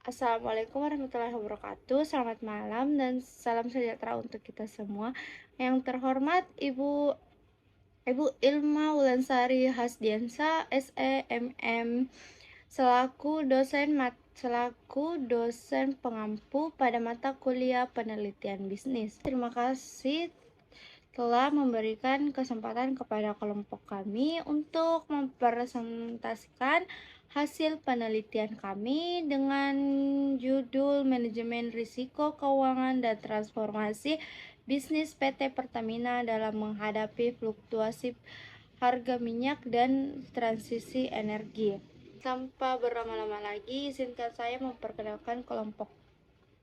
Assalamualaikum warahmatullahi wabarakatuh. Selamat malam dan salam sejahtera untuk kita semua. Yang terhormat Ibu Ilma Wulansari Hasdiansa, SEMM, selaku dosen pengampu pada mata kuliah penelitian bisnis. Terima kasih telah memberikan kesempatan kepada kelompok kami untuk mempresentasikan hasil penelitian kami dengan judul Manajemen Risiko Keuangan dan Transformasi Bisnis PT Pertamina dalam menghadapi fluktuasi harga minyak dan transisi energi. Tanpa berlama-lama lagi, izinkan saya memperkenalkan kelompok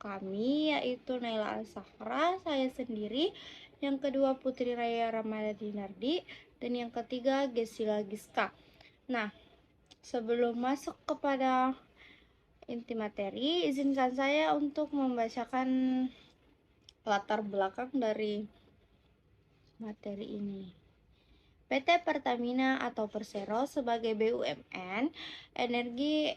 kami, yaitu Naila Al-Sahra, saya sendiri, yang kedua Putri Raya Ramadhani Nardi, dan yang ketiga Gesila Giska. Nah, sebelum masuk kepada inti materi, izinkan saya untuk membacakan latar belakang dari materi ini. PT Pertamina atau Persero sebagai BUMN energi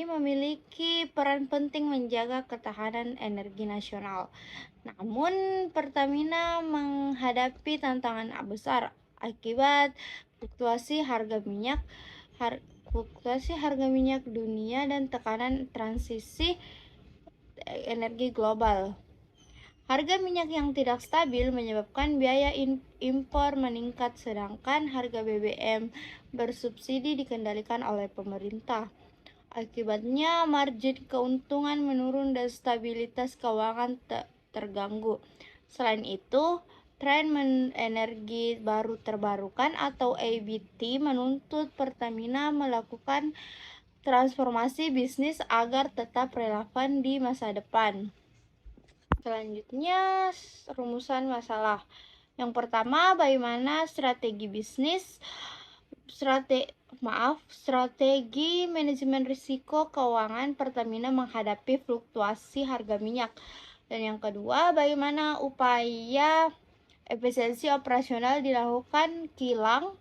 memiliki peran penting menjaga ketahanan energi nasional. Namun, Pertamina menghadapi tantangan besar akibat fluktuasi harga minyak dunia dan tekanan transisi energi global. Harga minyak yang tidak stabil menyebabkan biaya impor meningkat, sedangkan harga BBM bersubsidi dikendalikan oleh pemerintah. Akibatnya, margin keuntungan menurun dan stabilitas keuangan terganggu. Selain itu, tren energi baru terbarukan atau EBT menuntut Pertamina melakukan transformasi bisnis agar tetap relevan di masa depan. Selanjutnya, rumusan masalah. Yang pertama, bagaimana strategi manajemen risiko keuangan Pertamina menghadapi fluktuasi harga minyak. Dan yang kedua, bagaimana upaya efisiensi operasional dilakukan kilang,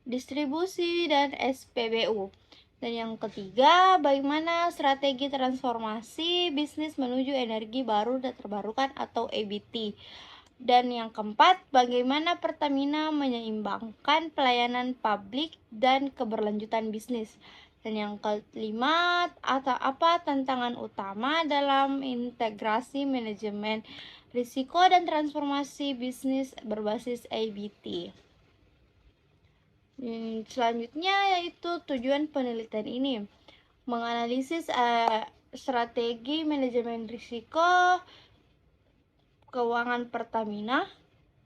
distribusi, dan SPBU. Dan yang ketiga, bagaimana strategi transformasi bisnis menuju energi baru dan terbarukan atau EBT. Dan yang keempat, bagaimana Pertamina menyeimbangkan pelayanan publik dan keberlanjutan bisnis. Dan yang kelima, apa tantangan utama dalam integrasi manajemen risiko dan transformasi bisnis berbasis EBT. Selanjutnya yaitu tujuan penelitian ini, menganalisis strategi manajemen risiko keuangan Pertamina.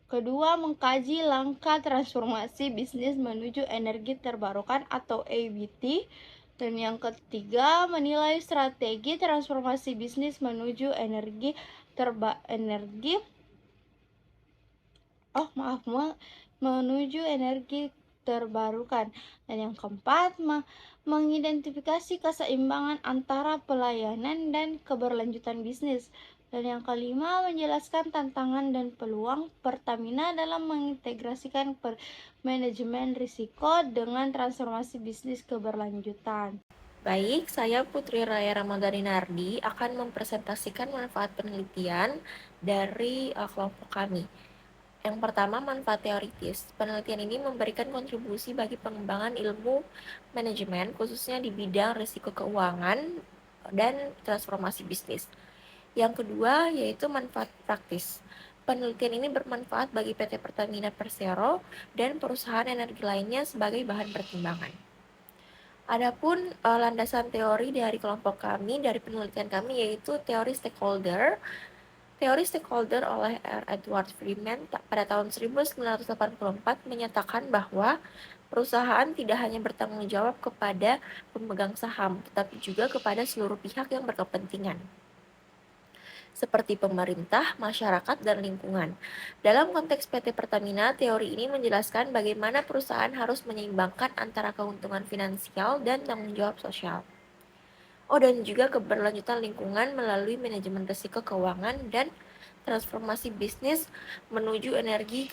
Kedua, mengkaji langkah transformasi bisnis menuju energi terbarukan atau EBT. Dan yang ketiga, menilai strategi transformasi bisnis menuju menuju energi terbarukan. Dan yang keempat, mengidentifikasi keseimbangan antara pelayanan dan keberlanjutan bisnis. Dan yang kelima, menjelaskan tantangan dan peluang Pertamina dalam mengintegrasikan manajemen risiko dengan transformasi bisnis keberlanjutan. Baik, saya Putri Raya Ramadhani Nardi akan mempresentasikan manfaat penelitian dari kelompok kami. Yang pertama, manfaat teoritis. Penelitian ini memberikan kontribusi bagi pengembangan ilmu manajemen, khususnya di bidang risiko keuangan dan transformasi bisnis. Yang kedua, yaitu manfaat praktis. Penelitian ini bermanfaat bagi PT Pertamina Persero dan perusahaan energi lainnya sebagai bahan pertimbangan. Adapun landasan teori dari kelompok kami, dari penelitian kami, yaitu teori stakeholder. Teori stakeholder oleh R. Edward Freeman pada tahun 1984 menyatakan bahwa perusahaan tidak hanya bertanggung jawab kepada pemegang saham, tetapi juga kepada seluruh pihak yang berkepentingan, seperti pemerintah, masyarakat, dan lingkungan. Dalam konteks PT Pertamina, teori ini menjelaskan bagaimana perusahaan harus menyeimbangkan antara keuntungan finansial dan tanggung jawab sosial. Dan juga keberlanjutan lingkungan melalui manajemen risiko keuangan dan transformasi bisnis menuju energi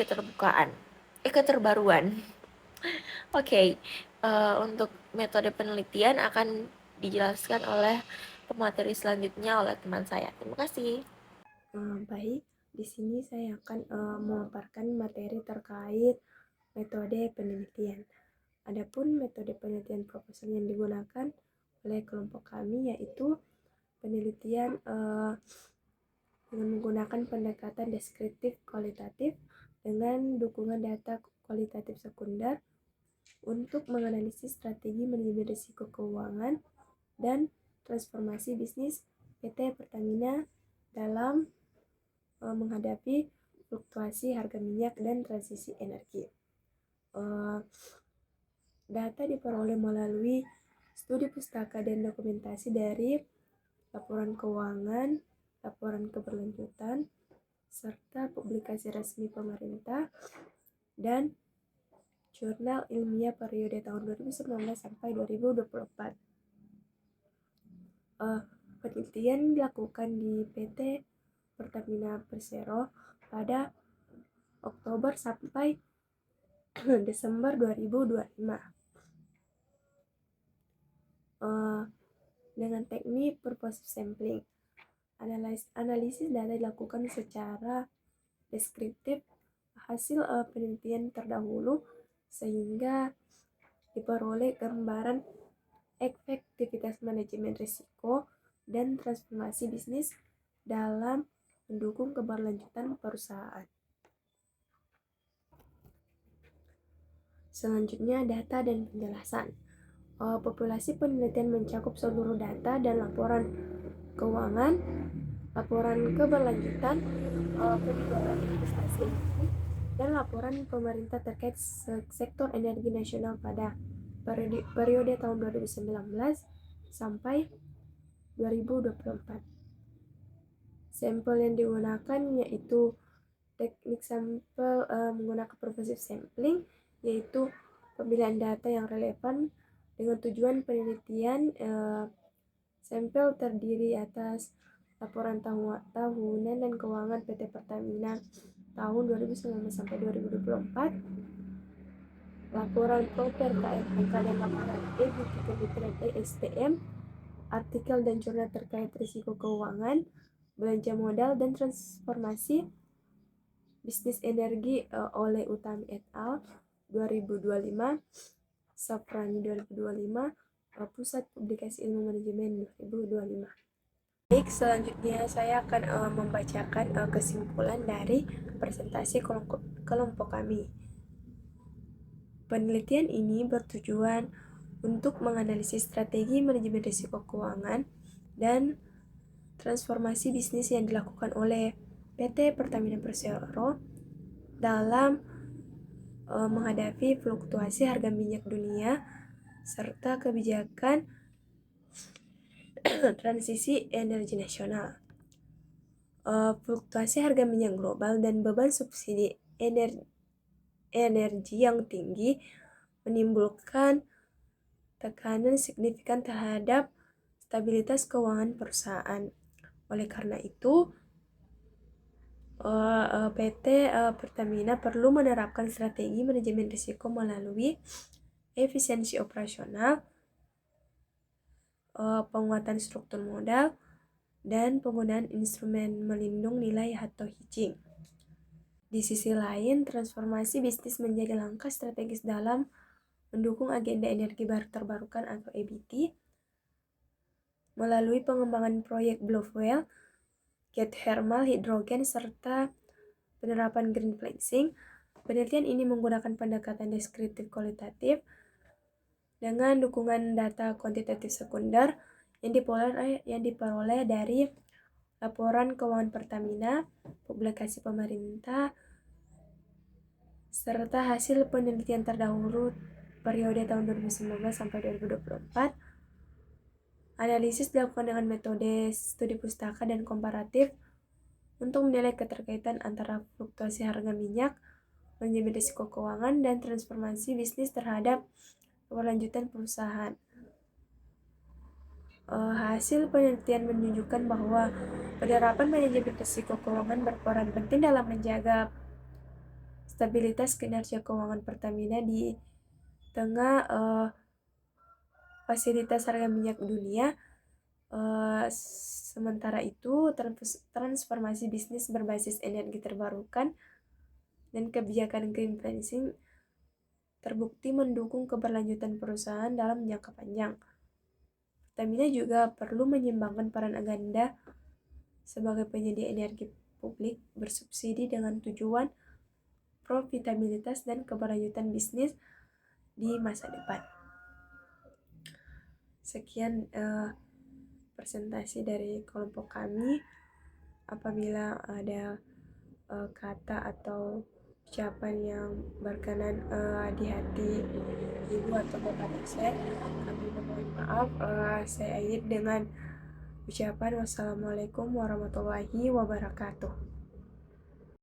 keterbaruan. Oke, untuk metode penelitian akan dijelaskan oleh pemateri selanjutnya oleh teman saya. Terima kasih. Baik, di sini saya akan memaparkan materi terkait metode penelitian. Adapun metode penelitian proposal yang digunakan oleh kelompok kami yaitu penelitian dengan menggunakan pendekatan deskriptif kualitatif dengan dukungan data kualitatif sekunder untuk menganalisis strategi manajemen risiko keuangan dan transformasi bisnis PT Pertamina dalam menghadapi fluktuasi harga minyak dan transisi energi. Data diperoleh melalui studi pustaka dan dokumentasi dari laporan keuangan, laporan keberlanjutan, serta publikasi resmi pemerintah dan jurnal ilmiah periode tahun 2019 sampai 2024. Penelitian dilakukan di PT Pertamina Persero pada Oktober sampai Desember 2025 dengan teknik purposive sampling. Analisis data dilakukan secara deskriptif hasil penelitian terdahulu sehingga diperoleh gambaran efektivitas manajemen risiko dan transformasi bisnis dalam mendukung keberlanjutan perusahaan. Selanjutnya, data dan penjelasan. Populasi penelitian mencakup seluruh data dan laporan keuangan, laporan keberlanjutan, kebijakan investasi, dan laporan pemerintah terkait sektor energi nasional pada periode tahun 2019 sampai 2024. Sampel yang digunakan yaitu teknik sampel menggunakan purposive sampling, yaitu pemilihan data yang relevan dengan tujuan penelitian. Sampel terdiri atas laporan tahunan dan keuangan PT Pertamina tahun 2019 sampai 2024, laporan proper KFK dan laporan EBT Kementerian ESDM, artikel dan jurnal terkait risiko keuangan, belanja modal dan transformasi bisnis energi oleh Utami et al. 2025, Saprani 2025, Pusat Publikasi Ilmu Manajemen 2025. Baik, selanjutnya saya akan membacakan kesimpulan dari presentasi kelompok kami. Penelitian ini bertujuan untuk menganalisis strategi manajemen risiko keuangan dan transformasi bisnis yang dilakukan oleh PT Pertamina Persero dalam menghadapi fluktuasi harga minyak dunia serta kebijakan transisi energi nasional. Fluktuasi harga minyak global dan beban subsidi energi yang tinggi menimbulkan tekanan signifikan terhadap stabilitas keuangan perusahaan. Oleh karena itu, PT Pertamina perlu menerapkan strategi manajemen risiko melalui efisiensi operasional, penguatan struktur modal, dan penggunaan instrumen melindung nilai atau hedging. Di sisi lain, transformasi bisnis menjadi langkah strategis dalam mendukung agenda energi baru terbarukan atau EBT melalui pengembangan proyek Blue Fuel, geothermal, hidrogen, serta penerapan green financing. Penelitian ini menggunakan pendekatan deskriptif kualitatif dengan dukungan data kuantitatif sekunder yang diperoleh dari laporan keuangan Pertamina, publikasi pemerintah, serta hasil penelitian terdahulu periode tahun 2019 sampai 2024. Analisis dilakukan dengan metode studi pustaka dan komparatif untuk menilai keterkaitan antara fluktuasi harga minyak, manajemen risiko keuangan, dan transformasi bisnis terhadap keberlanjutan perusahaan. Hasil penelitian menunjukkan bahwa penerapan manajemen risiko keuangan berperan penting dalam menjaga stabilitas kinerja keuangan Pertamina di tengah fasilitas harga minyak dunia. Sementara itu, transformasi bisnis berbasis energi terbarukan dan kebijakan green financing terbukti mendukung keberlanjutan perusahaan dalam jangka panjang. Pertamina juga perlu menyeimbangkan peran ganda sebagai penyedia energi publik bersubsidi dengan tujuan profitabilitas dan keberlanjutan bisnis di masa depan. Sekian presentasi dari kelompok kami. Apabila ada kata atau ucapan yang berkenan di hati ibu atau bapak saya, kami mohon maaf. Saya akhiri dengan ucapan wassalamualaikum warahmatullahi wabarakatuh.